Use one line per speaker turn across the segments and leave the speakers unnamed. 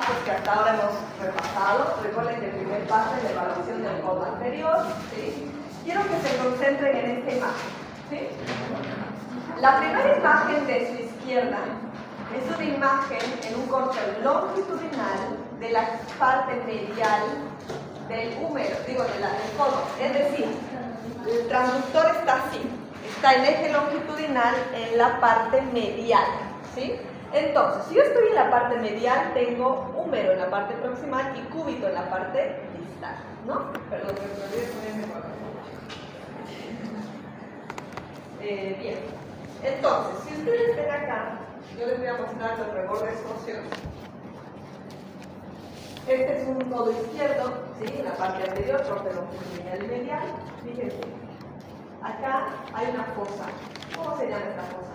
pasos que hasta ahora hemos repasado. Recuerden que el primer paso es la evaluación del codo anterior, ¿sí? Quiero que se concentren en esta imagen, ¿sí? La primera imagen de su izquierda es una imagen en un corte longitudinal de la parte medial del húmero, digo, del codo. Es decir, el transductor está así, está en eje longitudinal en la parte medial, ¿sí? Entonces, si yo estoy en la parte medial, tengo húmero en la parte proximal y cúbito en la parte distal, ¿no? Perdón, me olvidé ponerme por aquí. Bien. Entonces, si ustedes ven acá, yo les voy a mostrar los rebordes óseos. Este es un codo izquierdo, ¿sí? En la parte anterior, corte longitudinal y medial. Fíjense, acá hay una fosa. ¿Cómo se llama esta fosa?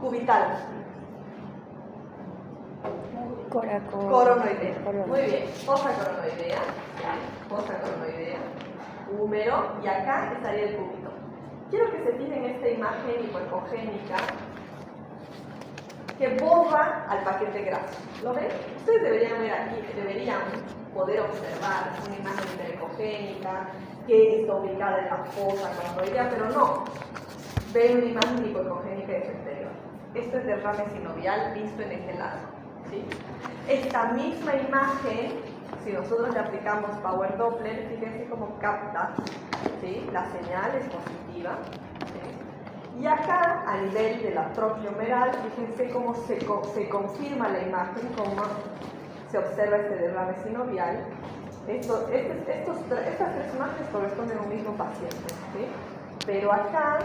Cubital. Coronoidea. Muy bien. Fosa coronoidea. Fosa coronoidea. Húmero. Y acá estaría el cúbito. Quiero que se fijen en esta imagen hipoecogénica que borra al paquete graso. ¿Lo ven? Ustedes deberían ver aquí, deberían poder observar una imagen hiperecogénica que está ubicada en la fosa coronoidea, pero no. Ven una imagen hipoecogénica de su exterior. Esto es derrame sinovial visto en eje largo, ¿sí? Esta misma imagen, si nosotros le aplicamos Power Doppler, fíjense cómo capta, ¿sí? La señal es positiva, ¿sí? Y acá, a nivel de la trofia humeral, fíjense cómo se confirma la imagen, cómo se observa este derrame sinovial. Estas tres imágenes corresponden a un mismo paciente, ¿sí? Pero acá,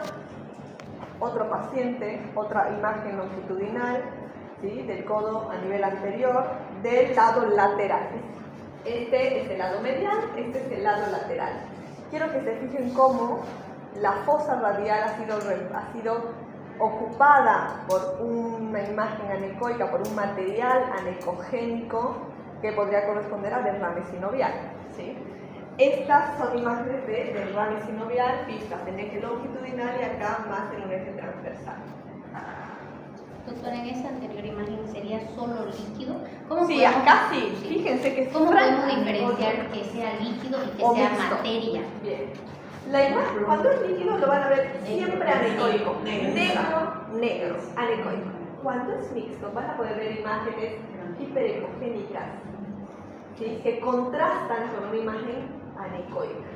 otro paciente, otra imagen longitudinal, ¿sí? Del codo a nivel anterior, del lado lateral. Este es el lado medial, este es el lado lateral. Quiero que se fijen cómo la fosa radial ha sido ocupada por una imagen anecoica, por un material anecogénico que podría corresponder a derrame sinovial, ¿sí? Estas son imágenes de derrame sinovial vistas en eje longitudinal y acá más en un eje transversal.
Doctora, en esa anterior imagen sería solo líquido. ¿Cómo
sí, acá sí. Fíjense que
¿Cómo podemos diferenciar que sea líquido y que sea
mixto.
Materia?
Bien. La imagen, cuando es líquido lo van a ver siempre anecoico. Negro, anecoico. Cuando es mixto van a poder ver imágenes hiperecogénicas, ¿sí? Que contrastan con una imagen anecoica.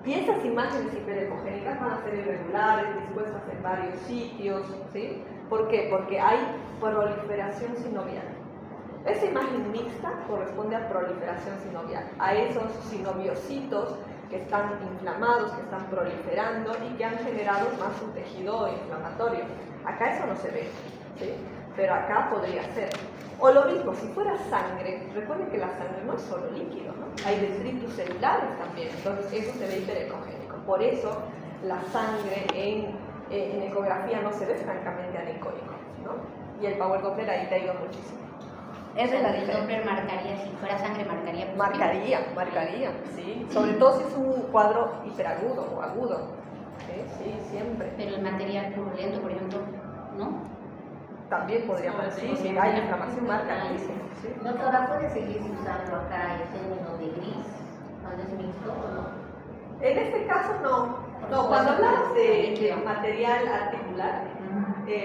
Y esas imágenes hiperecogénicas van a ser irregulares, dispuestas en varios sitios, ¿sí? ¿Por qué? Porque hay proliferación sinovial. Esa imagen mixta corresponde a proliferación sinovial, a esos sinoviocitos que están inflamados, que están proliferando y que han generado más un tejido inflamatorio. Acá eso no se ve, ¿sí? Pero acá podría ser. O lo mismo, si fuera sangre, recuerden que la sangre no es solo líquido, ¿no? Hay detritus celulares también, entonces eso se ve hiperecogénico. Por eso la sangre en ecografía no se ve francamente anecoico, ¿no? Y el Power Doppler ahí te ayuda muchísimo. Esa es la diferencia.
El Doppler marcaría, si fuera sangre, marcaría positivo.
Marcaría, sí. Sobre todo si es un cuadro hiperagudo o agudo. Sí, siempre.
Pero el material purulento, por ejemplo, ¿no?
También podría marcar, sí, hay inflamación marca altísimo. ¿Sí?
Doctora, ¿puede seguir usando acá el término de gris cuando es mixto o no?
En este caso no. No, cuando hablamos de material articular,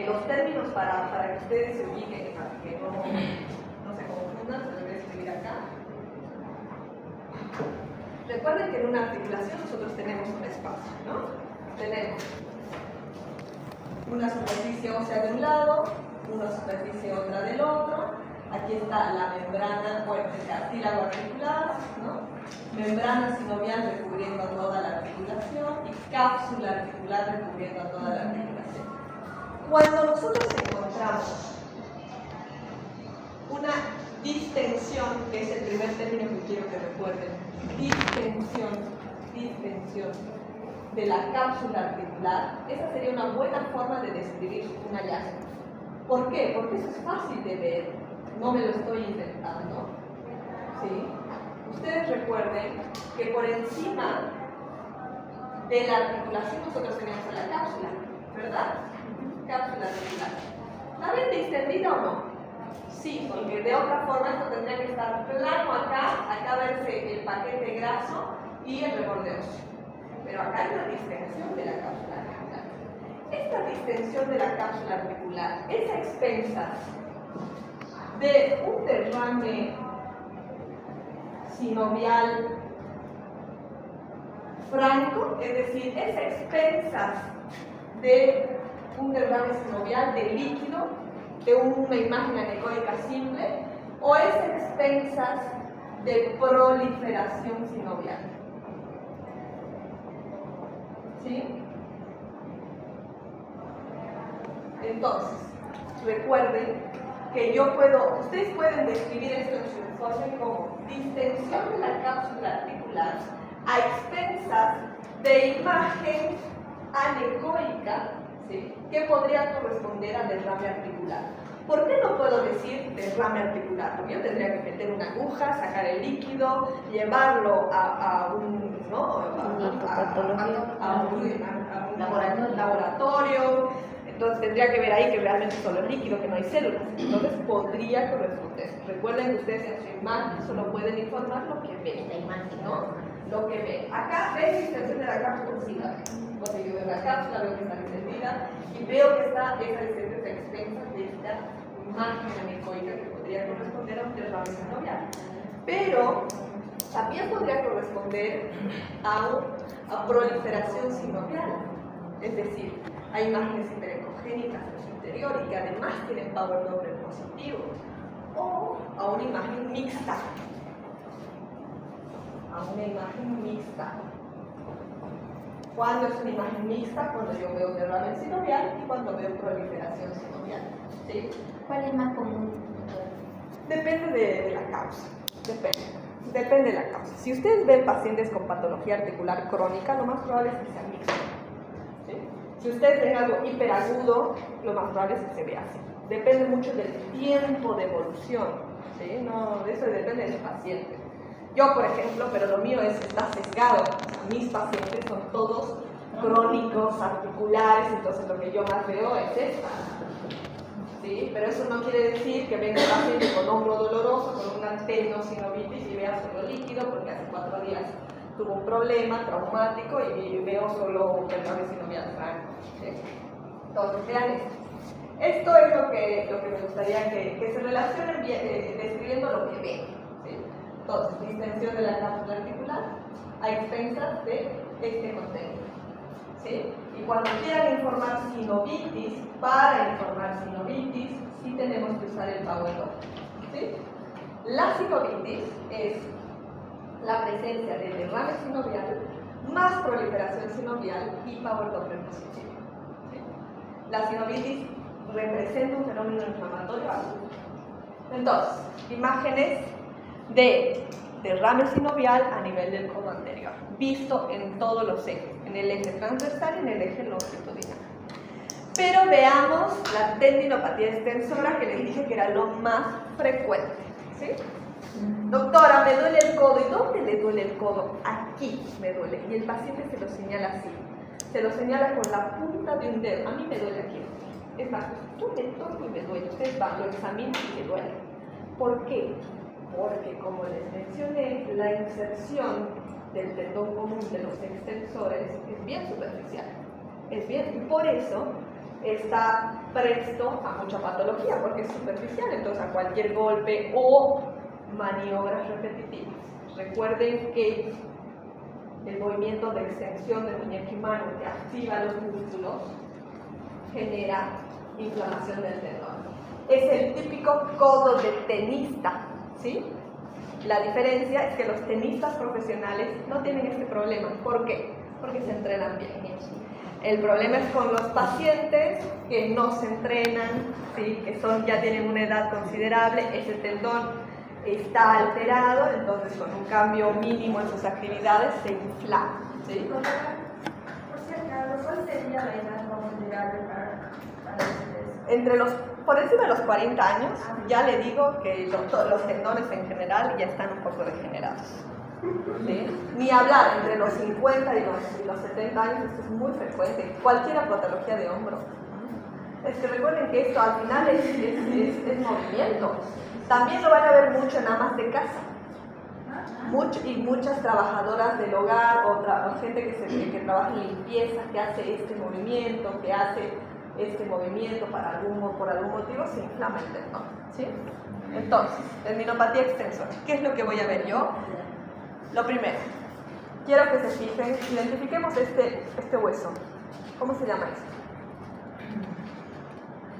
los términos para que ustedes se ubiquen, para que no se confundan, se los voy a escribir acá. Recuerden que en una articulación nosotros tenemos un espacio, ¿no? Tenemos una superficie ósea de un lado, una superficie otra del otro. Aquí está la membrana, bueno, el cartílago articular, ¿no? Membrana sinovial recubriendo toda la articulación y cápsula articular recubriendo toda la articulación. Cuando nosotros encontramos una distensión, que es el primer término que quiero que recuerden, distensión de la cápsula articular, esa sería una buena forma de describir un hallazgo. ¿Por qué? Porque eso es fácil de ver, no me lo estoy inventando, ¿sí? Ustedes recuerden que por encima de la articulación nosotros tenemos la cápsula, ¿verdad? Cápsula articular. ¿La ven distendida o no? Sí, porque de otra forma esto tendría que estar plano acá verse el paquete graso y el reborde óseo. Pero acá hay una distensión de la cápsula articular. Esta distensión de la cápsula articular es a expensas de un derrame sinovial franco, es decir, es a expensas de un derrame sinovial de líquido, de una imagen anecoica simple, o es a expensas de proliferación sinovial. ¿Sí? Entonces, recuerden que ustedes pueden describir esto en su informe como distensión de la cápsula articular a expensas de imagen anecoica, ¿sí?, que podría corresponder al derrame articular. ¿Por qué no puedo decir derrame articular? Porque yo tendría que meter una aguja, sacar el líquido, llevarlo a un laboratorio. Entonces tendría que ver ahí que realmente solo es líquido, que no hay células. Entonces podría corresponder. Recuerden que ustedes en su imagen solo pueden informar lo que ven.
La imagen,
¿no? Lo que ven. Acá ven la distensión de la cápsula, sí la ven. Entonces yo veo la cápsula, veo que está distendida y veo que esa distensión se expensa de esta imagen anecoica que podría corresponder a un derrame sinovial. Pero también podría corresponder a proliferación sinovial. Es decir, hay imágenes hiperecogénicas en su interior y que además tienen power Doppler positivo. O a una imagen mixta. A una imagen mixta. ¿Cuándo es una imagen mixta? Cuando yo veo derrame sinovial y cuando veo proliferación sinovial. ¿Sí?
¿Cuál es más común?
Depende de la causa. Depende de la causa. Si ustedes ven pacientes con patología articular crónica, lo más probable es que sea mixto. ¿Sí? Si ustedes ven algo hiperagudo, lo más probable es que se vea así. Depende mucho del tiempo de evolución. ¿Sí? No, eso depende del paciente. Yo, por ejemplo, pero lo mío está sesgado. O sea, mis pacientes son todos crónicos, articulares, entonces lo que yo más veo es esta. ¿Sí? Pero eso no quiere decir que venga el paciente con hombro doloroso, con una tendosinovitis y vea solo líquido, porque hace 4 días tuvo un problema traumático y veo solo un derrame sinovial franco. ¿Sí? Entonces, vean esto. Esto es lo que me gustaría que se relacionen describiendo lo que ven. ¿Sí? Entonces, distensión de la cápsula articular a expensas de este contenido. ¿Sí? Y cuando quieran informar sinovitis, para informar sinovitis, sí tenemos que usar el power Doppler. ¿Sí? La sinovitis es la presencia de derrame sinovial más proliferación sinovial y power Doppler positivo. ¿Sí? La sinovitis representa un fenómeno inflamatorio agudo. Entonces, imágenes de derrame sinovial a nivel del codo anterior, visto en todos los ejes, en el eje transversal y en el eje longitudinal. Pero veamos la tendinopatía extensora, que les dije que era lo más frecuente. ¿Sí? Doctora, me duele el codo. ¿Y dónde le duele el codo? Aquí me duele. Y el paciente se lo señala así. Se lo señala con la punta de un dedo. A mí me duele aquí. Es más, tú me toco y me duele. Ustedes van, lo examinan y me duele. ¿Por qué? Porque, como les mencioné, la inserción del tendón común de los extensores es bien superficial. Es bien, y por eso está presto a mucha patología, porque es superficial, entonces a cualquier golpe o maniobras repetitivas. Recuerden que el movimiento de extensión de muñeca y mano que activa los músculos genera inflamación del tendón. Es el típico codo de tenista, ¿sí? La diferencia es que los tenistas profesionales no tienen este problema. ¿Por qué? Porque se entrenan bien. El problema es con los pacientes que no se entrenan, ¿sí? Que ya tienen una edad considerable, ese tendón está alterado, entonces con un cambio mínimo en sus actividades se inflama. ¿Sí?
Por si acaso, ¿cuál sería la edad considerable para ustedes?
Por encima de los 40 años, ya le digo que los tendones en general ya están un poco degenerados. ¿Sí? Ni hablar, entre los 50 y los 70 años, esto es muy frecuente, cualquier patología de hombro. Es que recuerden que esto al final es movimiento. También lo van a ver mucho en amas de casa. Y muchas trabajadoras del hogar o gente que trabaja en limpieza, que hace este movimiento, por algún motivo se inflama el tendón, ¿sí? Entonces, tendinopatía extensora. ¿Qué es lo que voy a ver yo? Lo primero, quiero que se fijen, identifiquemos este hueso. ¿Cómo se llama esto?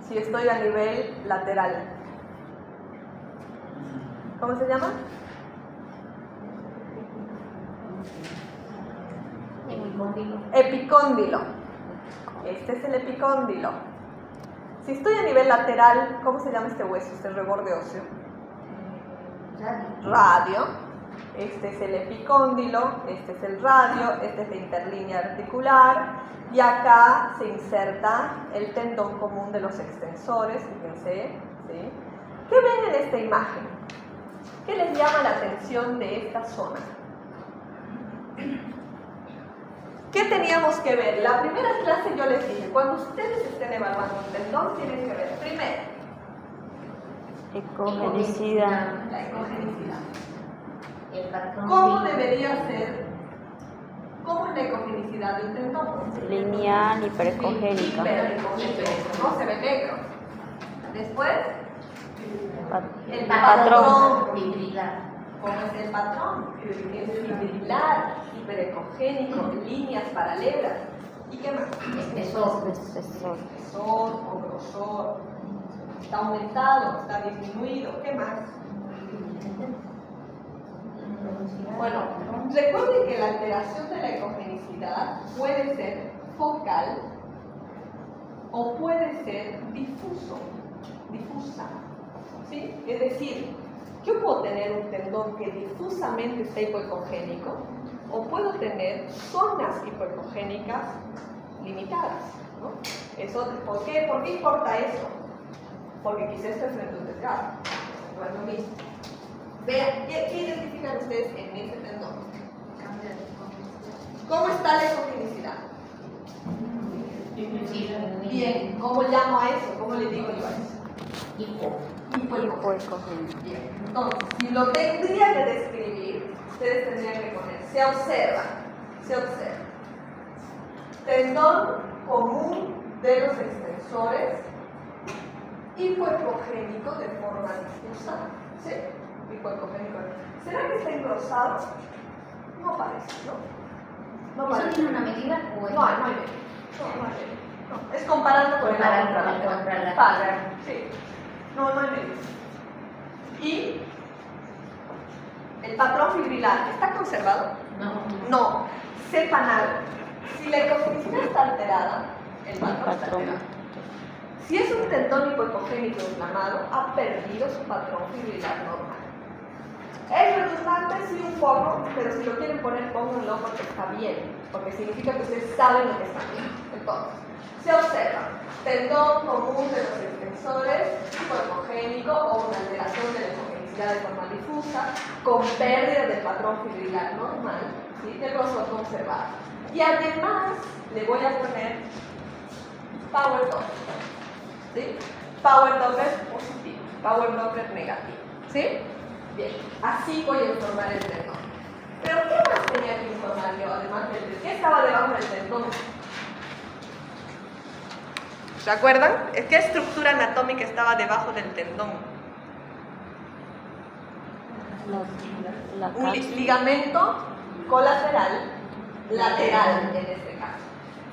Si estoy a nivel lateral. ¿Cómo se llama? Epicóndilo. Este es el epicóndilo. Si estoy a nivel lateral, ¿cómo se llama este hueso, este reborde óseo? Radio. Este es el epicóndilo, este es el radio, este es la interlínea articular y acá se inserta el tendón común de los extensores, fíjense, ¿sí? ¿Qué ven en esta imagen? ¿Qué les llama la atención de esta zona? ¿Qué teníamos que ver? La primera clase yo les dije, cuando ustedes estén evaluando un tendón, tienen que ver primero
ecogenicidad.
la ecogenicidad.
El patrón
¿Cómo
fino.
debería ser? ¿Cómo es la ecogenicidad de un tendón?
Lineal, hiperecogénica.
Hiperecogénico, ¿no? Se ve negro. Después, el
Patrón.
patrón.
Fibrilar.
¿Cómo es el patrón? Es fibrilar, hiperecogénico, líneas paralelas. ¿Y qué más?
Espesor.
Espesor.
Espesor o grosor. Está aumentado, está disminuido. ¿Qué más? Bueno, recuerden que la alteración de la ecogenicidad puede ser focal o puede ser difusa. ¿Sí? Es decir, yo puedo tener un tendón que difusamente está hipoecogénico o puedo tener zonas hipoecogénicas limitadas, ¿no? Eso, ¿por qué importa eso? Porque quizás estoy frente a un desgarro, no es lo mismo. Vean, ¿qué identifican ustedes en ese tendón? ¿Cómo está la ecogenicidad? Bien, ¿cómo llamo a eso? ¿Cómo le digo yo a eso?
Hipoecogénica.
Bien, entonces, si lo tendría que describir, ustedes tendrían que poner, se observa. Tendón común de los extensores, hipoecogénico de forma difusa, ¿sí? Hipoecogénico. ¿Será que está engrosado? No parece, ¿no? No
¿Eso
parece.
tiene una medida o es?
No hay medida. No hay medida. No, es comparando con el
Comparando
otro
con el contralateral.
Padre, sí. No hay medida. Y el patrón fibrilar, ¿está conservado? No. Sepan algo. Si la ecogenicidad está alterada, el patrón está alterado. Si es un tendón hipoecogénico inflamado, ha perdido su patrón fibrilar normal. Es redundante, sí, un poco, pero si lo quieren poner, pónganlo porque está bien, porque significa que ustedes saben lo que está bien. Entonces, se observa tendón común de los extensores, hipoecogénico o una alteración de la ecogenicidad de forma difusa, con pérdida del patrón fibrilar normal, ¿sí? El grosor conservado. Y además, le voy a poner Power Doppler, ¿sí? Power Doppler positivo, Power Doppler negativo, ¿sí? Bien, así voy a informar el tendón. Pero ¿qué más tenía que informar yo, además del qué estaba debajo del tendón? ¿Se acuerdan? ¿Qué estructura anatómica estaba debajo del tendón? Un ligamento colateral, lateral en este caso.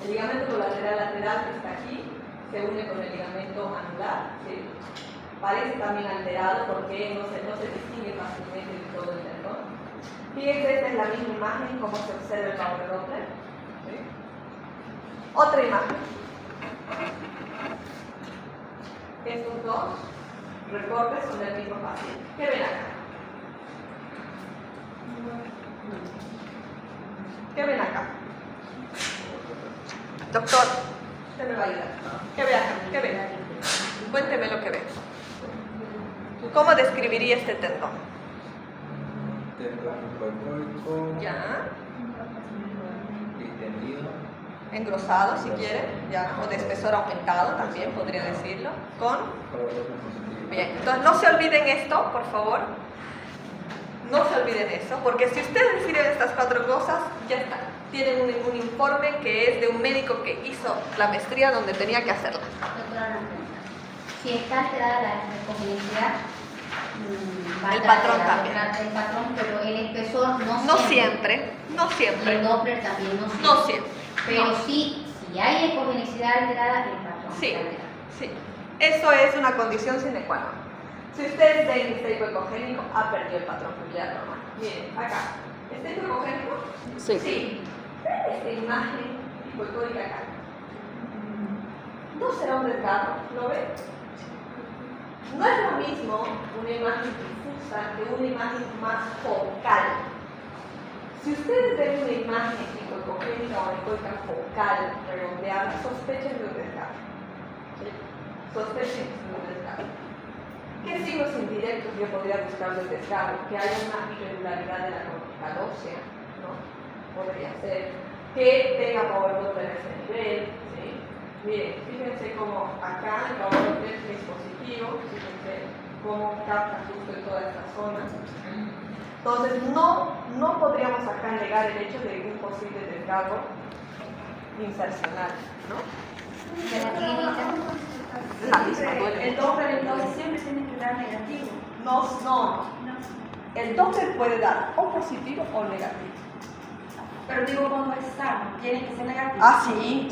El ligamento colateral lateral que está aquí se une con el ligamento anular, ¿sí? Parece también alterado porque no se distingue fácilmente de todo el tendón. Fíjense, esta es la misma imagen, como se observa el Power Doppler, ¿sí? Otra imagen. Estos dos recortes son del mismo paciente. ¿Qué ven acá? ¿Qué ven acá? Doctor, usted me va a ayudar. ¿Qué ve acá? ¿Qué ve? Cuénteme lo que ve. ¿Cómo describiría este tendón?
Tendón hipoecóico,
Ya,
distendido,
engrosado si quiere, ya, o de espesor aumentado también podría decirlo, con... Bien, entonces no se olviden esto, por favor. No se olviden eso, porque si ustedes sirven estas 4 cosas, ya está. Tienen un informe que es de un médico que hizo la maestría donde tenía que hacerla.
Doctora, una pregunta. Si está alterada la recogenicidad, va a
El
estar
patrón
alterado
también.
el patrón, pero el espesor
No siempre, no
Y
siempre,
el Doppler también no siempre.
no siempre.
Pero
no.
sí, si hay ecogenicidad alterada, el patrón
Sí,
está alterado.
sí. Eso es una condición sine qua non. Si ustedes ven este hipoecogénico, ha perdido el patrón familiar normal. Miren, acá. ¿Este hipoecogénico?
Sí.
Sí. Vean esta imagen hipoecórica acá. ¿No será un desgarro? ¿Lo ven? No es lo mismo una imagen difusa que una imagen más focal. Si ustedes ven una imagen hipoecogénica o ecoica focal redondeada, sospechen de un desgarro. ¿Sí? Sospechen de un desgarro. ¿Qué signos indirectos yo podría buscar del desgarro? Que haya una irregularidad de la crónica ósea, ¿no? Podría ser. Que tenga power Doppler en ese nivel, ¿sí? Miren, fíjense cómo acá el power Doppler es positivo, fíjense cómo capta justo en toda esta zona. Entonces, no podríamos acá negar el hecho de un posible desgarro insercional, ¿no?
¿De la clínica?
La misma duele
El
mucho.
Doppler entonces siempre tiene que dar negativo.
No. El Doppler puede dar o positivo o negativo.
Pero digo cuando es sano, tiene que ser negativo.
Ah, sí.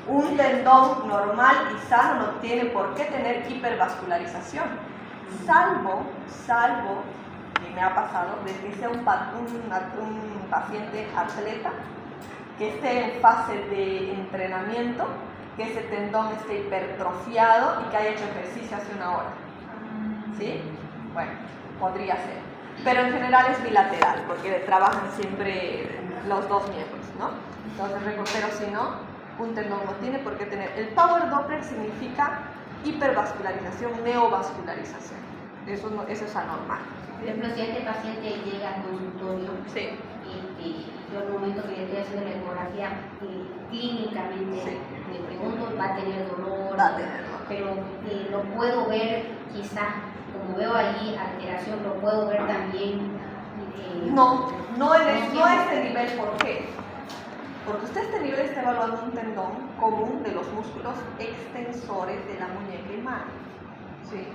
Un tendón normal y sano no tiene por qué tener hipervascularización. Salvo, y me ha pasado, de que sea un paciente atleta que esté en fase de entrenamiento, que ese tendón esté hipertrofiado y que haya hecho ejercicio hace una hora. ¿Sí? Bueno, podría ser. Pero en general es bilateral, porque trabajan siempre los dos miembros, ¿no? Entonces, pero si no, un tendón no tiene por qué tener. El Power Doppler significa hipervascularización, neovascularización. Eso es anormal.
Por ejemplo, si este paciente llega al consultorio
Sí.
y yo en el momento que le estoy haciendo la ecografía, clínicamente
Sí.
le pregunto, va a tener dolor,
Va a tener dolor.
pero lo puedo ver quizás, como veo allí alteración, lo puedo ver también.
No a este nivel, ¿por qué? Porque usted a este nivel está evaluando un tendón común de los músculos extensores de la muñeca y mano. ¿Sí?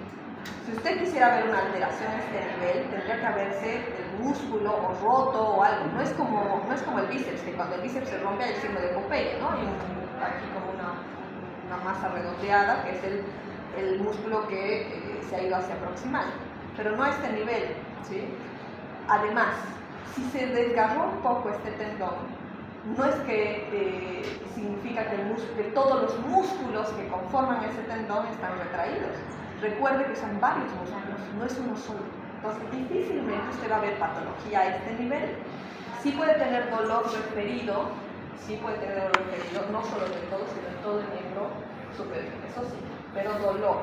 Si usted quisiera ver una alteración a este nivel, tendría que haberse el músculo o roto o algo. No es como el bíceps, que cuando el bíceps se rompe hay el signo de Popeye, ¿no? Hay aquí como una masa redondeada, que es el músculo que se ha ido hacia proximal. Pero no a este nivel, ¿sí? Además, si se desgarró un poco este tendón, no es que significa que todos los músculos que conforman ese tendón están retraídos. Recuerde que son varios músculos, no es uno solo. Entonces, difícilmente usted va a ver patología a este nivel. Sí puede tener dolor referido, no solo de todo, sino en todo el miembro superior, eso sí, pero dolor.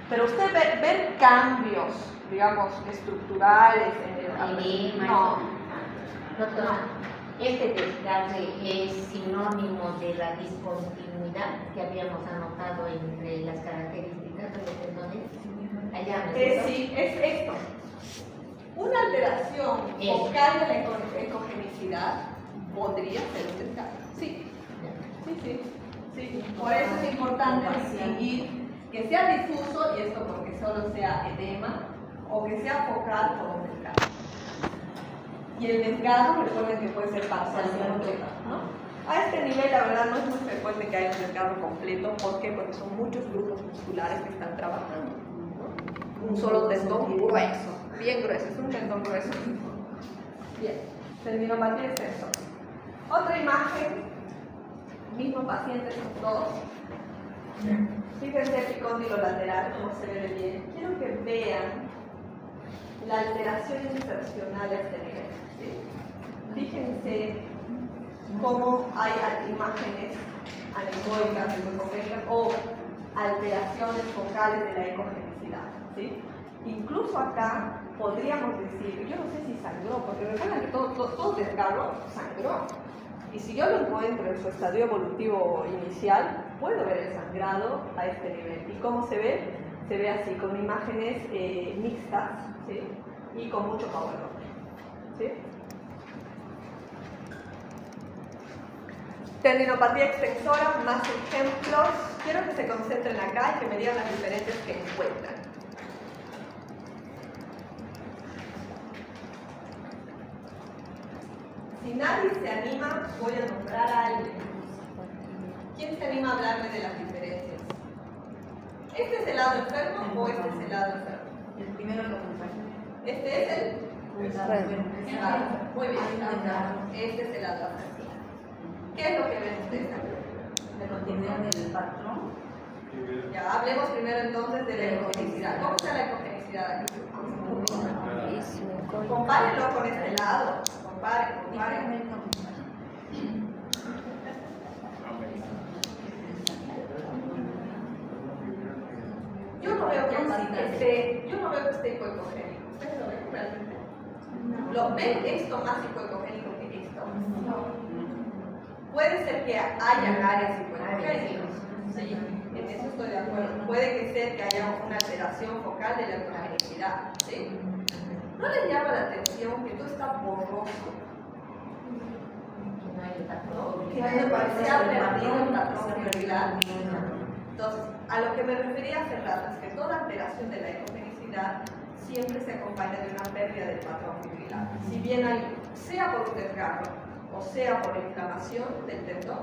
Pero usted ver cambios, digamos, estructurales en el... No.
Doctora, este desgarre es sinónimo de la discontinuidad que habíamos anotado entre las características de los tendones. Allá, ¿no es cierto?
Sí, es esto. Una alteración focal de la ecogenicidad podría ser un desgarro. Sí. Por eso es importante distinguir que sea difuso, y esto porque solo sea edema, o que sea focal por un desgarro. Y el desgarro, recuerden que puede ser parcial y completo, ¿no? A este nivel, la verdad, no es muy frecuente que haya un desgarro completo. ¿Por qué? Porque son muchos grupos musculares que están trabajando, ¿no? Un solo tendón grueso, bien grueso, es un tendón grueso. Bien, tendinopatía extensor. Otra imagen, mismo paciente, son dos. Fíjense el epicóndilo lateral, como se ve de bien. Quiero que vean la alteración insercional a este nivel. ¿Sí? Fíjense cómo hay imágenes anecoicas, hipocondríacas o alteraciones focales de la ecogenicidad. ¿Sí? Incluso acá podríamos decir, yo no sé si sangró, porque recuerden que todo desgarro sangró. Y si yo lo encuentro en su estadio evolutivo inicial, puedo ver el sangrado a este nivel. ¿Y cómo se ve? Se ve así, con imágenes mixtas, ¿sí? Y con mucho power up, ¿sí? Tendinopatía extensora, más ejemplos. Quiero que se concentren acá y que me digan las diferencias que encuentran. Si nadie se anima, voy a nombrar a alguien. ¿Quién se anima a hablarme de las diferencias? ¿Este es el lado enfermo o este es el lado enfermo?
El primero lo comparto.
¿Este es el? Muy bien, este es el lado enfermo. ¿Qué es lo que ven ustedes aquí?
La continuidad del patrón.
Ya, hablemos primero entonces de la ecogenicidad. ¿Cómo está la ecogenicidad aquí? Compárenlo con este lado. Comparen. Yo no veo que esté hipoecogénico. ¿Ustedes lo ven realmente? ¿Lo ven esto más hipoecogénico que esto? Puede ser que haya áreas hipoecogénicas. Sí, en eso estoy de acuerdo. Puede que sea que haya una alteración focal de la ecogenicidad. ¿Sí? ¿No les llama la atención que todo está borroso? ¿No? Que se ha perdido el patrón fibrilar. Entonces, a lo que me refería hace rato es que toda alteración de la ecogenicidad siempre se acompaña de una pérdida del patrón fibrilar. Si bien hay, sea por un desgarro o sea por inflamación del tendón,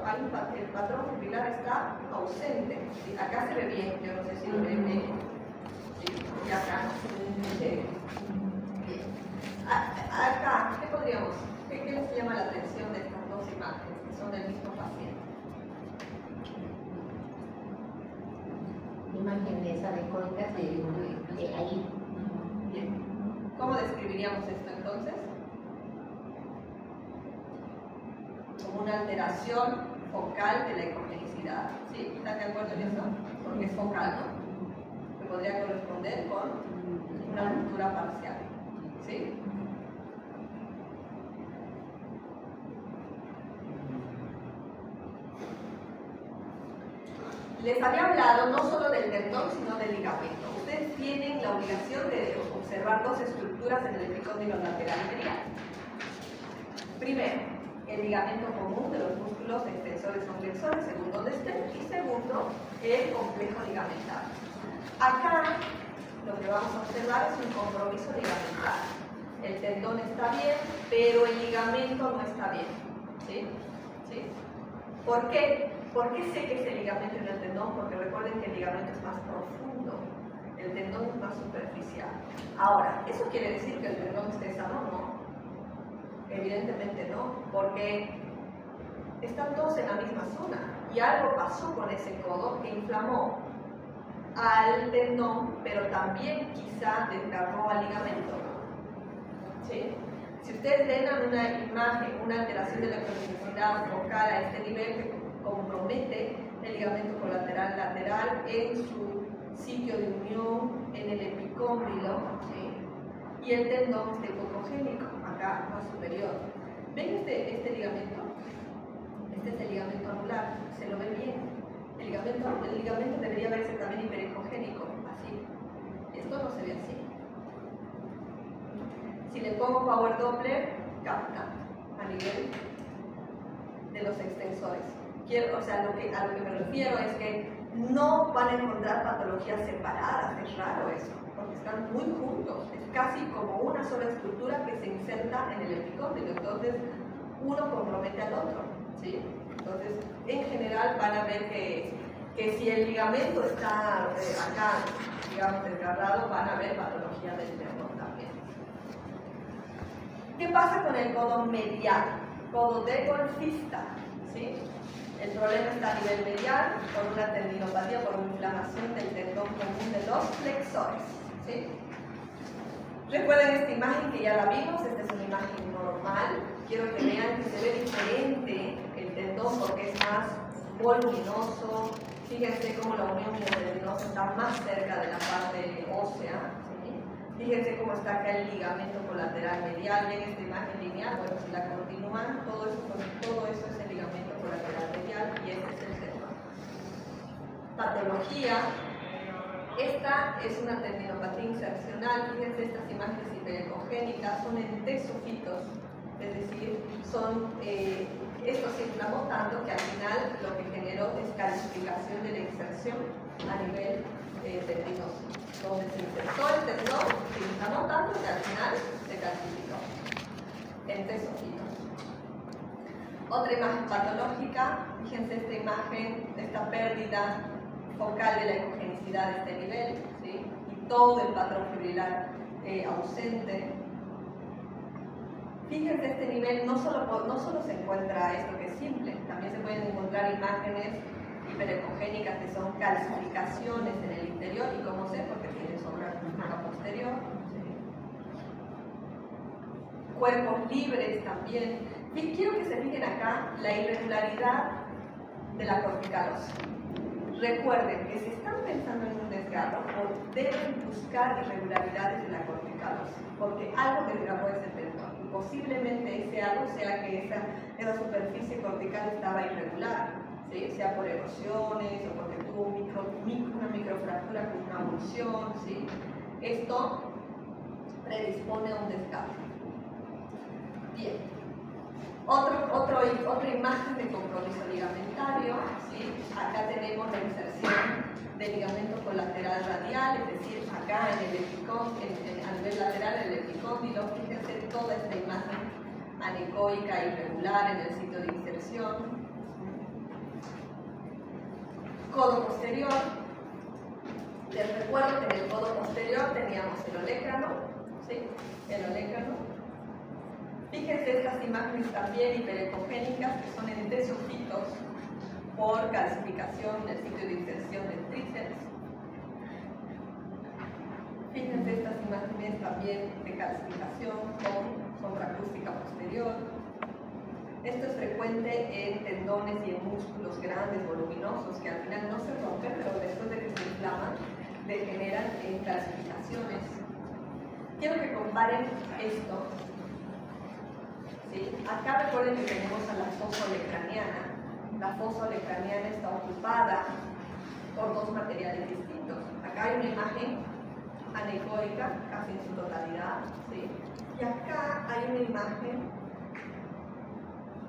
el patrón fibrilar está ausente. Acá se ve bien, yo no sé si lo ven bien. Y acá no. Sí. Acá, ¿qué podríamos? ¿Qué les llama la atención de estas dos imágenes que son del mismo paciente?
Imágenes anecoicas de ahí.
Bien. ¿Cómo describiríamos esto entonces? Como una alteración focal de la ecogenicidad. ¿Sí? ¿Están de acuerdo en eso? Porque es focal, ¿no? Que podría corresponder con una ruptura parcial. ¿Sí? Les había hablado no solo del tendón, sino del ligamento. Ustedes tienen la obligación de observar dos estructuras en el epicóndilo lateral medial. Primero, el ligamento común de los músculos extensores o flexores, según donde estén. Y segundo, el complejo ligamentar. Acá, lo que vamos a observar es un compromiso ligamentar. El tendón está bien, pero el ligamento no está bien. ¿Sí? ¿Sí? ¿Por qué? ¿Por qué sé que es el ligamento en el tendón? Porque recuerden que el ligamento es más profundo, el tendón es más superficial. Ahora, ¿eso quiere decir que el tendón esté sano? No. Evidentemente no, porque están todos en la misma zona y algo pasó con ese codo que inflamó al tendón, pero también quizá desgarró al ligamento. ¿Sí? Si ustedes ven en una imagen una alteración de la ecogenicidad focal a este nivel que compromete el ligamento colateral lateral en su sitio de unión en el epicóndilo, ¿sí? Y el tendón está hipocogénico, acá más superior. ¿Ven este ligamento? Este es el ligamento anular, se lo ve bien. El ligamento debería verse también hiperecogénico, así. Esto no se ve así. Si le pongo power Doppler, capta a nivel de los extensores. A lo que me refiero es que no van a encontrar patologías separadas, es raro eso, porque están muy juntos, es casi como una sola estructura que se inserta en el epicóndilo, entonces uno compromete al otro, ¿sí? Entonces, en general van a ver que si el ligamento está acá, digamos, desgarrado, van a ver patología del tendón también. ¿Qué pasa con el codo medial? Codo de golfista, ¿sí? El problema está a nivel medial, por una tendinopatía, por una inflamación del tendón común de los flexores. ¿Sí? Recuerden esta imagen que ya la vimos, esta es una imagen normal. Quiero que vean que se ve diferente el tendón porque es más voluminoso. Fíjense cómo la unión miotendinosa está más cerca de la parte ósea. ¿Sí? Fíjense cómo está acá el ligamento colateral medial. ¿Ven esta imagen lineal? Bueno, si la continúan, todo eso es el ligamento colateral medial y este es el tendón. Patología. Esta es una tendinopatía insercional. Fíjense, estas imágenes hiperecogénicas son entesofitos, es decir, esto se inflamó tanto que al final lo que generó es calcificación de la inserción a nivel tendinoso. Donde se insertó el tendón, se inflamó tanto que al final se calcificó. Entesofitos. Otra imagen patológica, fíjense esta imagen, esta pérdida focal de la ecogenicidad de este nivel, ¿sí? Y todo el patrón fibrilar ausente. Fíjense, este nivel no solo se encuentra esto que es simple, también se pueden encontrar imágenes hiperecogénicas que son calcificaciones en el interior, y como sé, porque tiene sobra acústica posterior. ¿Sí? Cuerpos libres también. Y quiero que se fijen acá la irregularidad de la corticalosis. Recuerden que si están pensando en un desgarro, deben buscar irregularidades de la corticalosis, porque algo desgarró ese tendón. Y posiblemente ese algo sea que esa superficie cortical estaba irregular, ¿sí? Sea por erosiones o porque tuvo una microfractura con una avulsión, ¿sí? Esto predispone a un desgarro. Bien. Otra imagen de compromiso ligamentario, ¿sí? Acá tenemos la inserción del ligamento colateral radial, es decir, acá en el epicóndilo, a nivel lateral en el epicóndilo. Fíjense toda esta imagen anecoica irregular en el sitio de inserción. Codo posterior. Les recuerdo que en el codo posterior teníamos el olecrano, ¿sí? El olecrano. Fíjense estas imágenes también hiperecogénicas que son entesofitos por calcificación en el sitio de inserción del tríceps. Fíjense estas imágenes también de calcificación con contracústica posterior. Esto es frecuente en tendones y en músculos grandes, voluminosos, que al final no se rompen, pero después de que se inflaman, degeneran en calcificaciones. Quiero que comparen esto. ¿Sí? Acá recuerden que tenemos a la fosa olecraniana. La fosa olecraniana está ocupada por dos materiales distintos. Acá hay una imagen anecoica, casi en su totalidad, ¿sí? Y acá hay una imagen,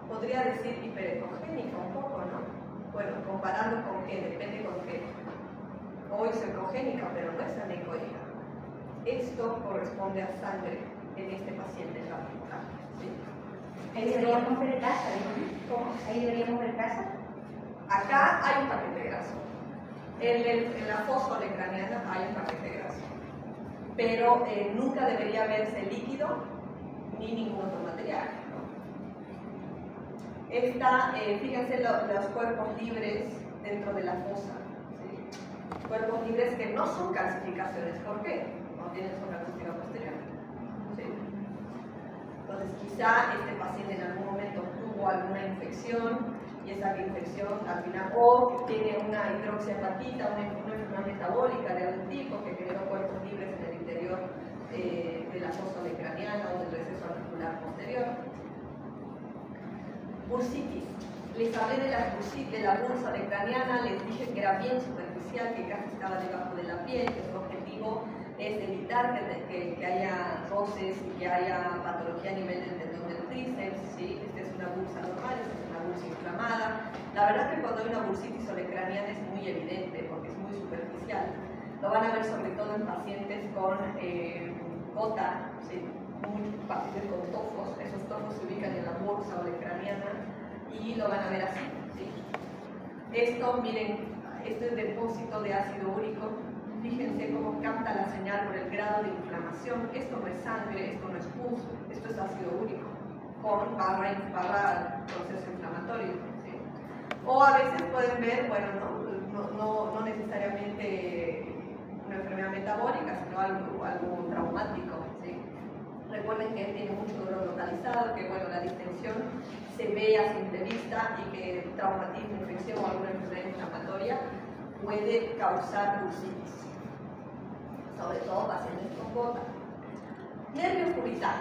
podría decir hiperecogénica un poco, ¿no? Bueno, comparando con qué, depende con qué. O isocogénica, pero no es anecoica. Esto corresponde a sangre en este paciente en particular, ¿sí?
Ahí deberíamos ver casa, ¿no?
¿Cómo?
Ahí deberíamos ver casa.
Acá hay un paquete graso. En la fosa olecraniana hay un paquete graso. Pero nunca debería verse líquido ni ningún otro material, ¿no? Fíjense los cuerpos libres dentro de la fosa, ¿sí? Cuerpos libres que no son calcificaciones. ¿Por qué? No tienen sobreacústica posterior, ¿sí? Entonces quizá este paciente en algún momento tuvo alguna infección y esa infección al final o tiene una hidroxiapatita, una enfermedad metabólica de algún tipo que generó cuerpos libres en el interior de la fosa olecraniana o del receso articular posterior. Bursitis. Les hablé de la bursa olecraniana, les dije que era bien superficial, que casi estaba debajo de la piel, que su objetivo es evitar que haya roces y que haya patología a nivel del tendón del tríceps, ¿sí? Esta es una bursa normal, esta es una bursa inflamada. La verdad que cuando hay una bursitis olecraniana es muy evidente porque es muy superficial. Lo van a ver sobre todo en pacientes con gota, ¿sí? Pacientes con tofos. Esos tofos se ubican en la bursa olecraniana y lo van a ver así, ¿sí? Esto, miren, esto es depósito de ácido úrico. Fíjense cómo capta la señal por el grado de inflamación. Esto no es sangre, esto no es pus, esto es ácido úrico con barra proceso inflamatorio, ¿sí? O a veces pueden ver, bueno, no necesariamente una enfermedad metabólica, sino algo traumático, ¿sí? Recuerden que tiene mucho dolor localizado, que bueno, la distensión se ve a simple vista y que el traumatismo, infección o alguna enfermedad inflamatoria puede causar bursitis, sobre todo pacientes con gota. Nervio cubital.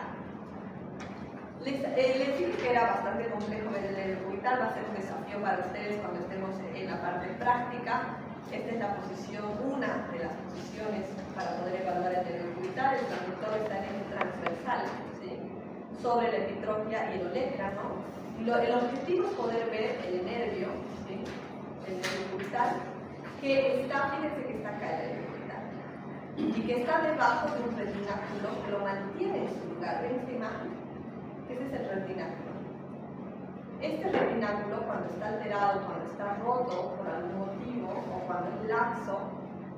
Les dije que era bastante complejo ver el nervio cubital, va a ser un desafío para ustedes cuando estemos en la parte práctica. Esta es la posición, una de las posiciones para poder evaluar el nervio cubital. El transductor está en el transversal, ¿sí? Sobre la epitrofia y el olecrano. El objetivo es poder ver el nervio, ¿sí? El nervio cubital, que está, fíjense que está acá el nervio cubital, y que está debajo de un retináculo que lo mantiene en su lugar. ¿Ven esta imagen? Ese es el retináculo. Este retináculo, cuando está alterado, cuando está roto por algún motivo, o cuando es laxo,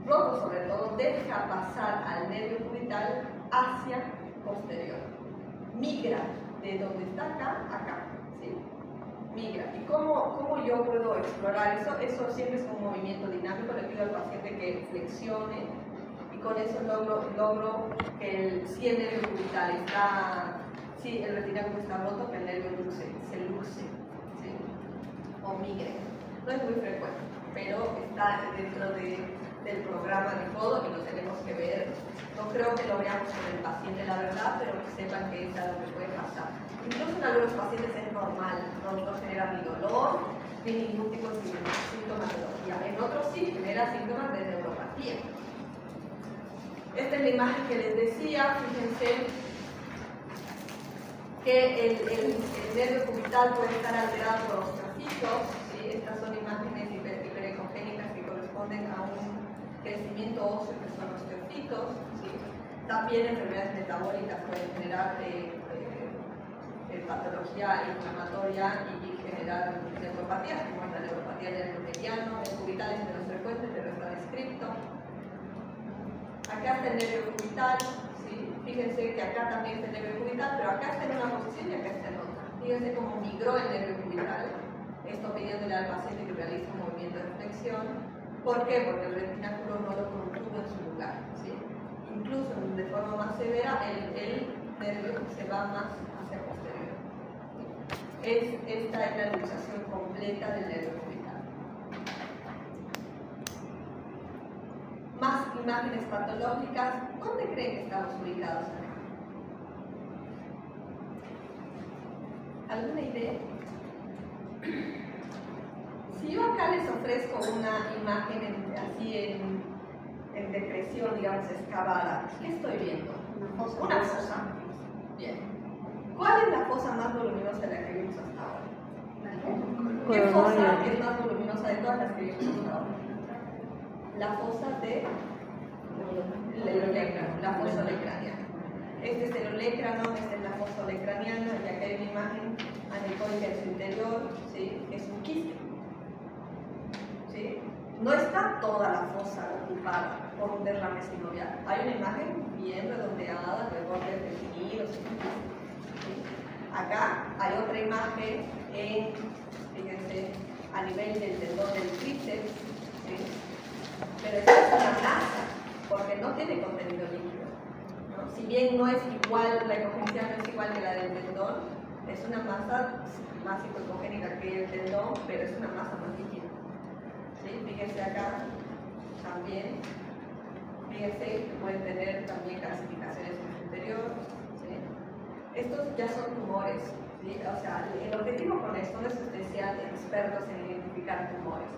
roto sobre todo, deja pasar al nervio cubital hacia posterior. Migra de donde está acá, acá. ¿Sí? Migra. ¿Y cómo yo puedo explorar eso? Eso siempre es un movimiento dinámico. Le pido al paciente que flexione y con eso logro que si el nervio cubital está, si el retináculo está roto, que el nervio se luxe, ¿sí? O migre. No es muy frecuente, pero está dentro del programa de todo y lo tenemos que ver. No creo que lo veamos con el paciente, la verdad, pero que sepan que es algo que puede pasar. Incluso en algunos pacientes es normal, no genera ni dolor ni ningún tipo de sintomatología. En otros sí genera síntomas de neuropatía. Esta es la imagen que les decía, fíjense que el nervio cubital puede estar alterado por osteofitos, ¿sí? Estas son imágenes hiperecogénicas que corresponden a un crecimiento óseo que son osteofitos, ¿sí? También enfermedades metabólicas pueden generar patología inflamatoria y generar neuropatías, como es la neuropatía del nervio mediano. El cubital es menos frecuente, pero está descrito. Acá está el nervio cubital, ¿sí? Fíjense que acá también está el nervio cubital, pero acá está en una posición y acá está en otra. Fíjense cómo migró el nervio cubital. Esto pidiéndole al paciente que realice un movimiento de flexión. ¿Por qué? Porque el retináculo no lo contuvo en su lugar, ¿sí? Incluso de forma más severa, el nervio se va más hacia posterior. Esta es la luxación completa del nervio cubital. Más imágenes patológicas. ¿Dónde creen que estamos ubicados acá? ¿Alguna idea? Si yo acá les ofrezco una imagen así en depresión, digamos, excavada, ¿qué estoy viendo? Una fosa. Bien. ¿Cuál es la fosa más voluminosa de la que vimos hasta ahora? ¿Qué fosa es más voluminosa de todas las que vimos hasta ahora? La fosa del olecrano, la fosa olecraniana. Este es el olecrano, esta es la fosa olecraniana, y acá hay una imagen anicóica en su interior, ¿sí? Es un quiste. ¿Sí? No está toda la fosa ocupada por un derrame sinovial. Hay una imagen bien redondeada, de bordes definidos. ¿Sí? Acá hay otra imagen fíjense, a nivel del tendón del tríceps, ¿sí? Pero esta es una masa, porque no tiene contenido líquido, ¿no? Si bien no es igual, la ecogencia no es igual que la del tendón, es una masa más hipoecogénica que el tendón, pero es una masa más líquida. ¿Sí? Fíjense acá también, fíjense que pueden tener también calcificaciones en el interior. ¿Sí? Estos ya son tumores, ¿sí? O sea, el objetivo con esto no es que ustedes sean expertos en identificar tumores,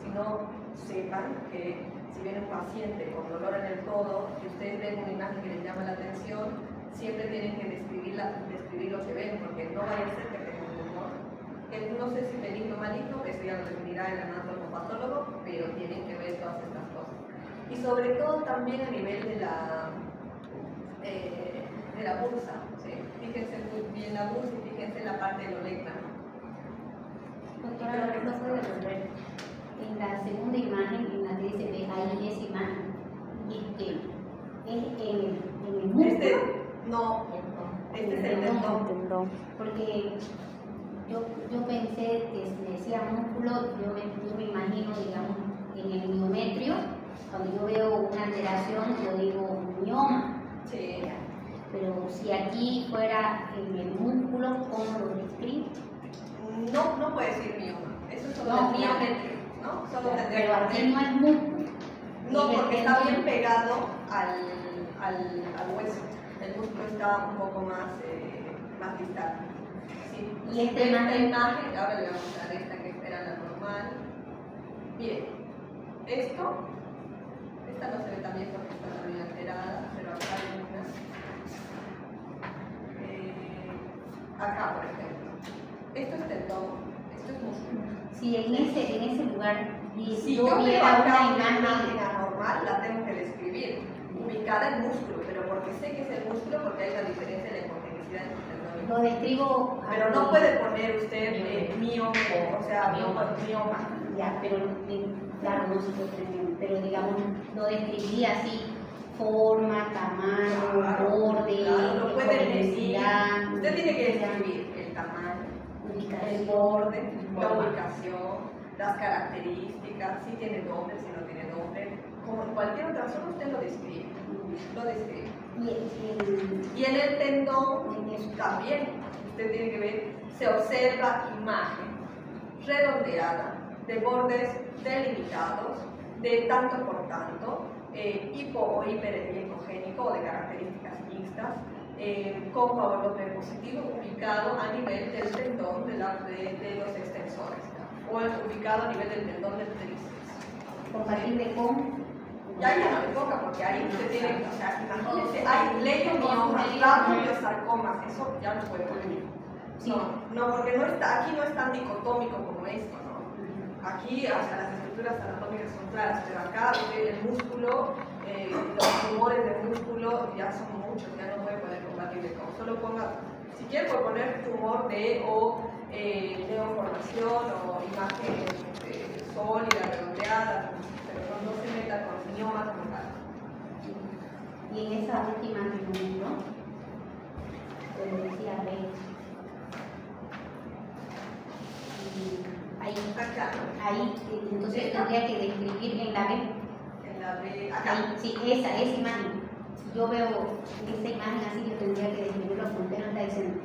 sino sepan que si viene un paciente con dolor en el codo y ustedes ven una imagen que les llama la atención, siempre tienen que describir lo que ven, porque no vaya a ser que tengan un tumor. No sé si benigno o maligno, eso ya lo definirá el anatomopatólogo, pero tienen que ver todas estas cosas. Y sobre todo también a nivel de la bursa, ¿sí? Fíjense muy bien la bursa y fíjense la parte del olecrano.
Doctora, ¿no puede resolver? En la segunda imagen, en la que dice ve ahí esa imagen, es en el músculo.
No, este es el tendón.
Tendón.
Porque yo pensé que si decía músculo, yo me imagino, digamos, en el miometrio, cuando yo veo una alteración, yo digo mioma.
Sí.
Pero si aquí fuera en el músculo, ¿cómo lo describo?
No puede decir mioma, eso es solo
No,
el miometrio, ¿no? Solo
Pero aquí no es músculo.
No, porque está bien pegado al hueso. El músculo está un poco más distal. Sí.
Y esta imagen,
ahora le voy a mostrar esta que era la normal. Miren, esta no se ve tan bien porque está también alterada, pero acá hay una. Acá, por ejemplo. Esto es tendón, esto es músculo.
si en ese lugar
Si
yo
yo veo
viera
acá
una
una
imagen,
imagen anormal, la tengo que describir, ubicada en músculo, pero porque sé que es el músculo, porque hay la diferencia de la hipogenicidad entre el tendón y el
lo describo.
pero no puede poner usted mioma, o sea, mioma.
Ya, pero claro, no se puede tener, pero digamos, lo describiría así: forma, tamaño, borde,
Claro, lo puede decir.
densidad.
Usted tiene que describir el tamaño, el borde, la ubicación, las características, si tiene nombre, si no tiene nombre. Como en cualquier otra zona, usted lo describe. Lo describe. Y en el tendón también, usted tiene que ver, se observa imagen redondeada, de bordes delimitados, de tanto por tanto, hipo o hiperecogénico o de características mixtas, con favor doble positivo ubicado a nivel del tendón de los extensores o ubicado a nivel del tendón del tríceps.
Compatible con.
Ya no le toca porque ahí usted tiene, o sea, imagínese, hay leiomiomas, sarcomas, eso ya no puede poner.
Sí.
No, porque aquí no es tan dicotómico como esto, ¿no? Aquí, o sea, las estructuras anatómicas son claras, pero acá el músculo, los tumores del músculo ya son muchos, ya no puede poner compatible con. Solo ponga, si quiere puede poner tumor de neoformación o imagen sólida, redondeada, pero no se meta con miomas como tal.
Y en esa última que ¿no? Como decía ahí, entonces tendría que describir en la B.
En la B, acá.
Ahí, sí, esa imagen. Si yo veo esa imagen así, yo tendría que describirlo con usted, no está diciendo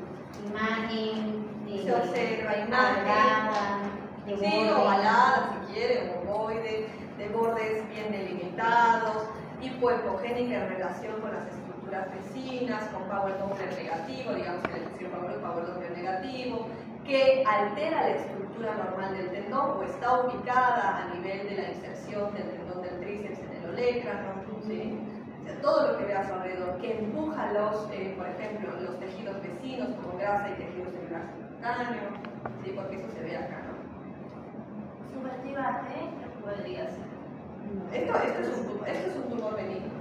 imagen.
Se observa imagen.
Ovalada, de
Sí,
borde.
ovalada si quiere, ovoide, de bordes bien delimitados, hipoepogénica en relación con las estructuras vecinas, con power doppler negativo, digamos que el power doppler negativo, que altera la estructura normal del tendón o está ubicada a nivel de la inserción del tendón del tríceps en el olecrano, ¿sí? O sea, todo lo que ve a su alrededor, que empuja por ejemplo, los tejidos vecinos como grasa y tejidos celulares cutáneo, ¿sí? Porque eso se ve acá, ¿no?
Subjetivamente, ¿qué podría ser?
Esto es un tumor benigno.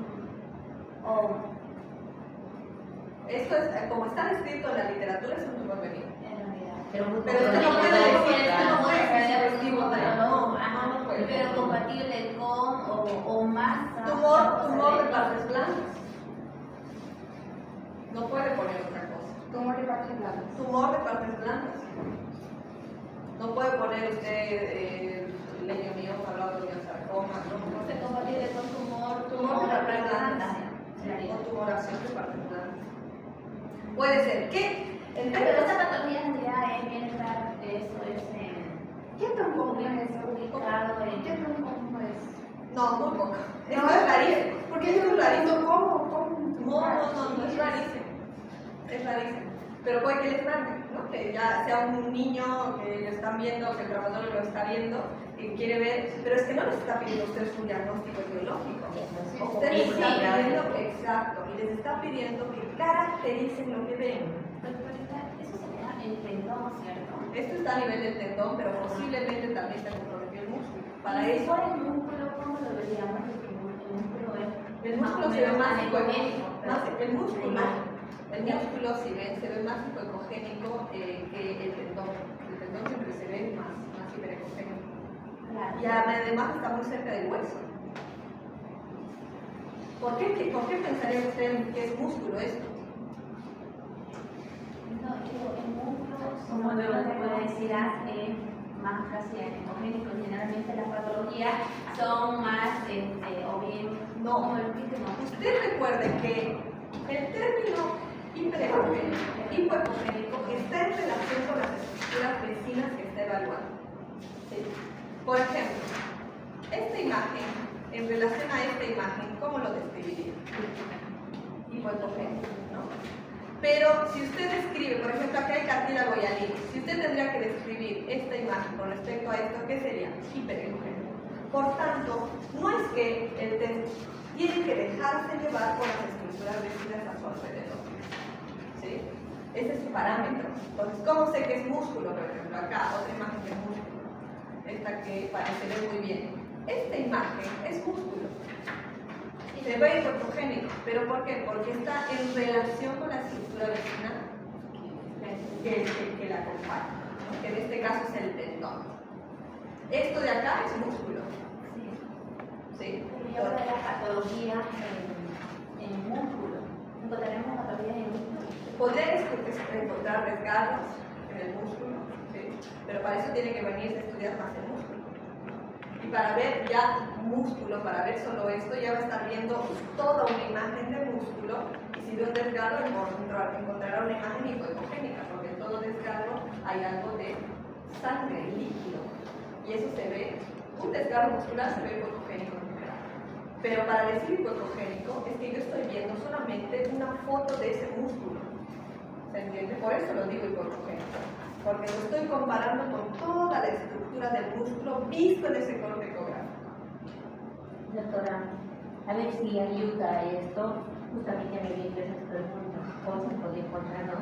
Esto es, como está descrito en la literatura, es un tumor benigno.
En realidad.
Pero
Pero usted no puede decir, no puede decir sugestivo,
No,
puede.
pero compatible con o más.
Tumor de partes blancas. No puede poner otra cosa.
Tumor de partes blancas.
Tumor de partes blancas. No puede poner usted leiomioma, sarcoma, no.
Se compatible con
Tumor de partes blancas. O tumoración de partes blancas. Puede ser que
Pero esa patología en realidad es bienestar, eso es
¿qué tan común
es ubicado en
¿Qué tan común es?
No, muy poco. Esto
No,
es rarísimo.
Porque
Esto
yo
es rarísimo.
¿cómo?
No, es rarísimo. Es rarísimo. Pero puede que les mande, ¿no? Que ya sea un niño que lo están viendo, que el traumatólogo lo está viendo, que quiere ver, pero es que no les está pidiendo usted un diagnóstico biológico. Usted les está pidiendo, exacto, y les está pidiendo que caractericen lo que ven.
eso se llama el tendón, ¿cierto?
Esto está a nivel del tendón, pero posiblemente también está comprometido el músculo. Para
¿Y
eso,
por el músculo, cómo lo veríamos? El músculo es
el músculo se ve más
hipoecogénico.
el músculo, si ven, se ve más hipoecogénico que el tendón. El tendón siempre se ve más hiperecogénico.
Claro.
Y además está muy cerca del hueso. ¿Por qué pensaría usted que es músculo esto?
No, el músculo, como luego se puede decir, es más casi ecogénico. Generalmente las patologías son más, o bien,
No.
como el último.
Usted recuerde que el término hipoecogénico está en relación con las estructuras vecinas que está evaluando. ¿Sí? Por ejemplo, esta imagen en relación a esta imagen, ¿cómo lo describiría? Hipoecogénico, ¿no? Pero si usted describe, por ejemplo, acá hay cartílago hialino, si usted tendría que describir esta imagen con respecto a esto, ¿qué sería? Hiperecogénico. Por tanto, no es que el test tiene que dejarse llevar por las estructuras vecinas a su alrededor. ¿Sí? Ese es su parámetro. Entonces, ¿cómo sé que es músculo? Por ejemplo, acá, otra imagen que es músculo. Esta que parece ver muy bien. Esta imagen es músculo. Se ve hipoecogénico. ¿Pero por qué? Porque está en relación con la estructura vecina que la acompaña, ¿no? Que en este caso es el tendón. Esto de acá es músculo. ¿Sí?
Y ahora la patología en músculo. ¿Encontraremos patologías en músculo?
Podría encontrar desgarros en el músculo, ¿sí? Pero para eso tiene que venir a estudiar más el músculo. Y para ver ya músculo, para ver solo esto, ya va a estar viendo toda una imagen de músculo, y si ve un desgarro encontrará una imagen hipoecogénica, porque en todo desgarro hay algo de sangre, líquido, y eso se ve, un desgarro muscular se ve hipoecogénico en general. Pero para decir hipoecogénico es que yo estoy viendo solamente una foto de ese músculo. ¿Se entiende? Por eso lo digo hipoecogénico. Porque lo estoy comparando con toda la estructura del músculo visto en ese color ecográfico.
Doctora, a ver si ayuda a esto. Justamente me vienen esas preguntas. ¿Cómo se puede encontrar, no?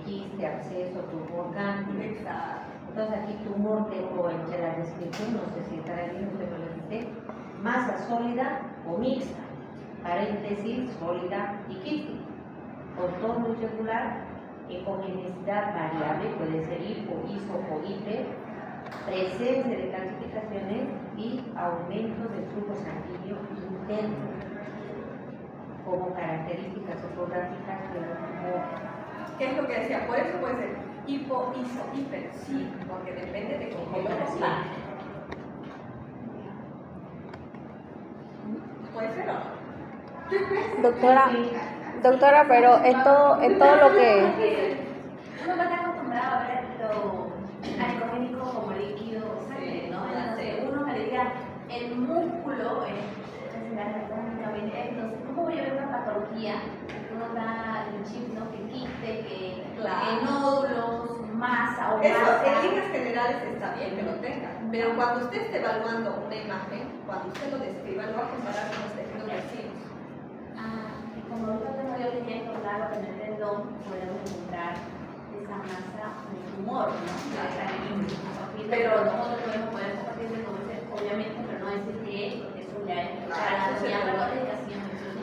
Quiste, absceso, tumor, cáncer.
Exacto.
Entonces aquí tumor tengo entre la descripción, no sé si estará bien, no sé cómo lo dice. Masa sólida o mixta, paréntesis, sólida y quística. Contorno irregular, ecogenicidad variable, puede ser hipo, iso o hiper, presencia de calcificaciones y aumento del flujo sanguíneo interno, como características topográficas del tumor.
¿Qué es lo que decía? Por eso puede ser hipo, iso, hiper, sí, porque depende de cómo lo compare. ¿Puede ser o no?
Doctora, pero en todo lo que...
Uno va a estar acostumbrado a ver al ecogénico como líquido o sangre, ¿no? Entonces, uno que le diga el músculo, entonces, ¿cómo voy a ver una patología? Uno da el chip, ¿no? Que quiste, que nódulos, masa o
Eso,
masa.
en líneas generales está bien que lo tenga, pero cuando usted esté evaluando una imagen, cuando usted lo describa, lo va a comparar con los tejidos vecinos.
Y como nosotros tenemos yo tenía claro que en el tendón podemos encontrar esa masa de tumor, ¿no? Pero nosotros podemos poder compartir con ese, obviamente, pero no decir que eso ya es para la patología.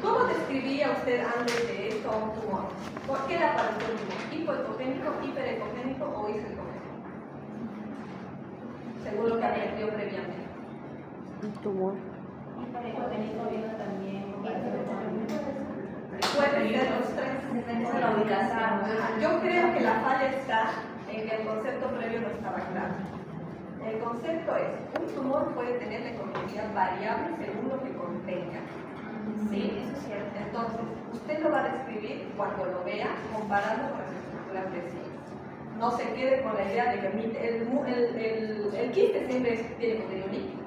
¿Cómo describía usted antes de esto un tumor? ¿Por qué le apareció un tumor? ¿Hipoecogénico, hiperecogénico o isoecogénico? Según lo que aprendió previamente.
Un tumor.
Hiperecogénico vino también.
Pueden ser los tres.
Depende de la ubicación.
Yo creo que la falla está en que el concepto previo no estaba claro. El concepto es, un tumor puede tener la ecogenicidad variable según lo que contenga. Sí, eso es cierto. Entonces, usted lo va a describir cuando lo vea comparando con las estructuras vecinas. No se quede con la idea de que el quiste siempre tiene contenido líquido.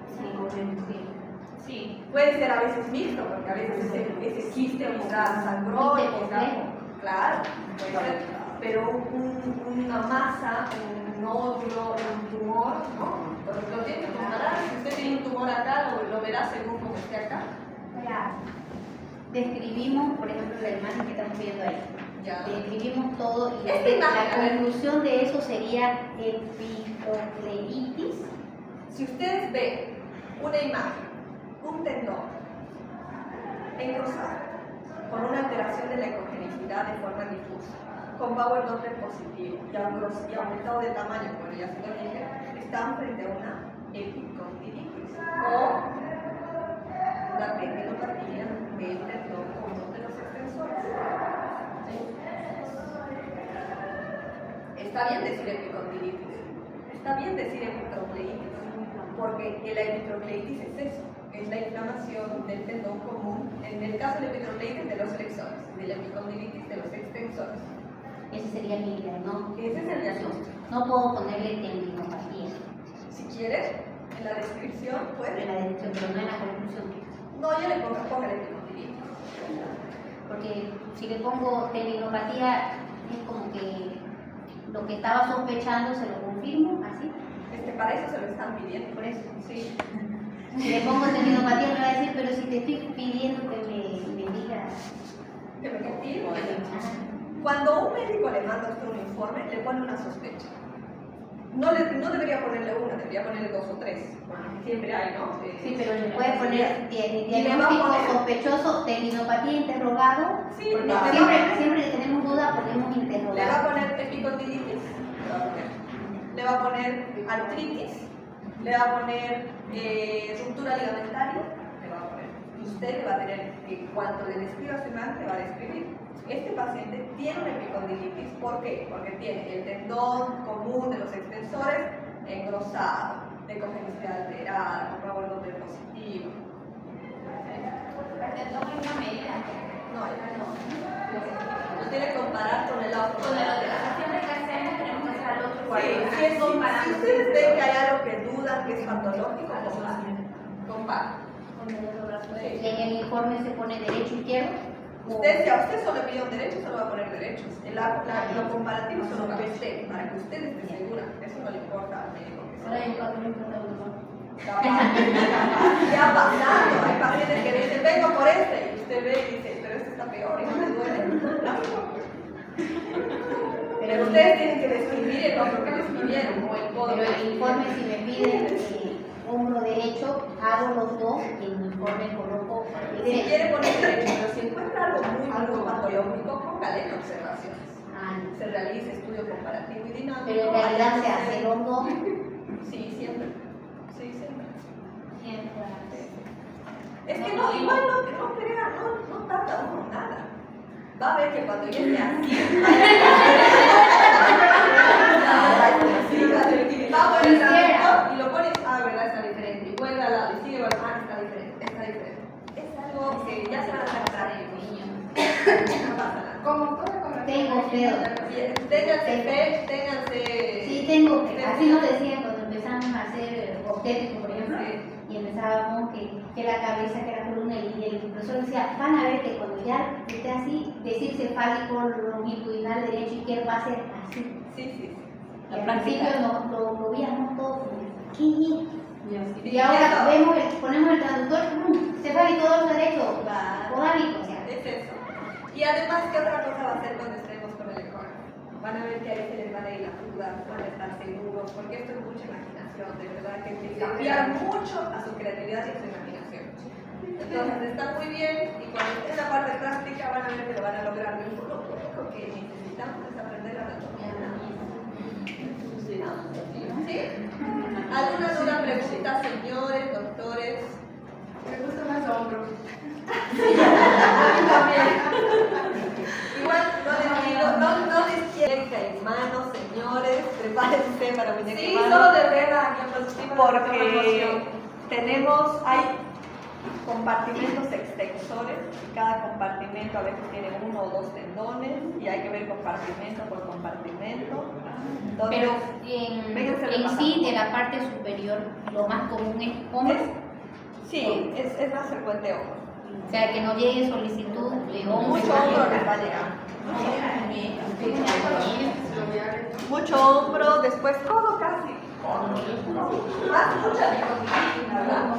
Sí. Puede ser a veces mixto, porque a veces ese quiste quizás sangró, claro, puede ser, pero una masa, un nódulo, un tumor, ¿no? Entonces lo tiene que comparar. Si usted tiene un tumor acá, lo verá según como esté acá.
Describimos, por ejemplo, la imagen que estamos viendo ahí.
Ya.
Describimos todo y
Esta imagen,
la conclusión de eso sería epicocleitis.
Si ustedes ven una imagen, un tendón engrosado, con una alteración de la ecogenicidad de forma difusa, con power Doppler positivo y aumentado de tamaño, bueno, ya se lo dije, están frente a una epicondilitis o la tendinopatía del tendón común de los extensores. ¿Sí? Está bien decir epicondilitis, está bien decir epicondilitis, porque la epicondilitis es eso, es la inflamación del tendón común, en el caso de la epicondilitis de los flexores, de la epicondilitis de los extensores.
Ese sería mi diagnóstico.
Ese es el diagnóstico.
No puedo ponerle tendinopatía.
Si quieres, En la descripción, pues.
en la descripción, pero no en la conclusión.
No, yo le pongo el epicondilitis.
Porque si le pongo tendinopatía, es como que lo que estaba sospechando se lo confirmo, así.
Para eso se lo están pidiendo.
Por eso.
Sí.
Si le pongo tendinopatía me va a decir, pero si te estoy pidiendo que me digas.
Que me confirmo. Cuando un médico le manda a usted un informe, le pone una sospecha. No debería ponerle una, debería ponerle 2 o 3. Siempre hay, ¿no?
Sí, pero le puede poner
Y le va a
diagnóstico
poner-
sospechoso, tendinopatía interrogado.
Sí,
Porque
le va a
siempre que tenemos duda ponemos
Le va a
interrogado.
poner epicondilitis, le va a poner artritis, le va a poner ruptura ligamentaria, le va a poner. Y usted va a tener que cuando le describa su imagen, le va a describir. Este paciente tiene una epicondilitis, ¿por qué? Porque tiene el tendón común de los extensores engrosado, de congenicidad alterada, con favor doble positivo.
El tendón es una medida.
No, no. Lo tiene que comparar con el otro.
Con el otro. Siempre que hacemos tenemos que hacer al otro igual.
Si ustedes ven que hay algo que dudan que es patológico, comparen.
En el informe se pone derecho izquierdo.
Si a usted solo le pide un derecho, solo va a poner derechos. Lo comparativo solo para usted, para que usted esté segura. Eso no le importa al médico.
Ahora hay un patrón importante.
¿Qué ha pasado? Hay pacientes que dicen, vengo por este, y usted ve y dice, pero este está peor y no me duele. Pero ustedes tienen que describir el hombro que describieron o el codo.
Pero el informe si me pide hombro derecho, hago los dos y en el informe coloco el
Si
derecho.
quiere poner derecho, pero si encuentra algo muy patológico, póngale en observaciones.
Ah,
Se realiza estudio comparativo y dinámico.
pero en realidad se hace los dos.
Sí, siempre. Sí, siempre.
Siempre.
Es que no, igual no crea, no tarda uno nada. Va a ver que cuando ya esté así. Va a poner el traductor y lo pone, verdad, está diferente. Y vuelve al lado y sigue, está diferente, está diferente. Es algo que ya se van a tratar en niños. No pasa nada.
Como toda conversación.
Tengo feo.
Ténganse fe, ténganse.
Sí, tengo feo. Así nos decían cuando empezamos a hacer obstétrico, por ejemplo, y empezábamos que la cabeza, que la columna, y el profesor decía, van a ver que cuando ya esté así, decir cefálico, longitudinal, derecho, izquierdo, va a ser así.
Sí.
Y al principio lo veíamos todo como, ¿qué es? Y
Y
ahora
eso.
ponemos el traductor, cefálico, dorso derecho, podálico, o sea.
Es eso. Y además, ¿qué otra cosa va a hacer cuando estemos con el ecógrafo? Van a ver que ahí se les van a ir las dudas, van a estar seguros, porque esto es mucha imaginación, de verdad que hay que cambiar mucho a su creatividad y a su imaginación. Entonces está muy bien y cuando esté en la parte práctica van a ver que lo van a lograr. Lo único que necesitamos es aprender la anatomía. ¿Sí? ¿Alguna duda, pregunta, señores, doctores?
Me gusta más hombro.
Igual no les digo, no les quieren que en manos, señores, prepárense para mi
Sí, solo de ver la diapositiva.
porque hay compartimentos extensores, y cada compartimento a veces tiene 1 o 2 tendones y hay que ver compartimento por compartimento. Entonces,
Pero
vénganse
en
repasando.
sí, de la parte superior, lo más común es hombro.
Sí, es más frecuente hombro.
O sea, que no llegue solicitud de hombro.
Mucho hombro les va a llegar. Mucho hombro, después codo casi. Más mucha dicotomía, ¿verdad?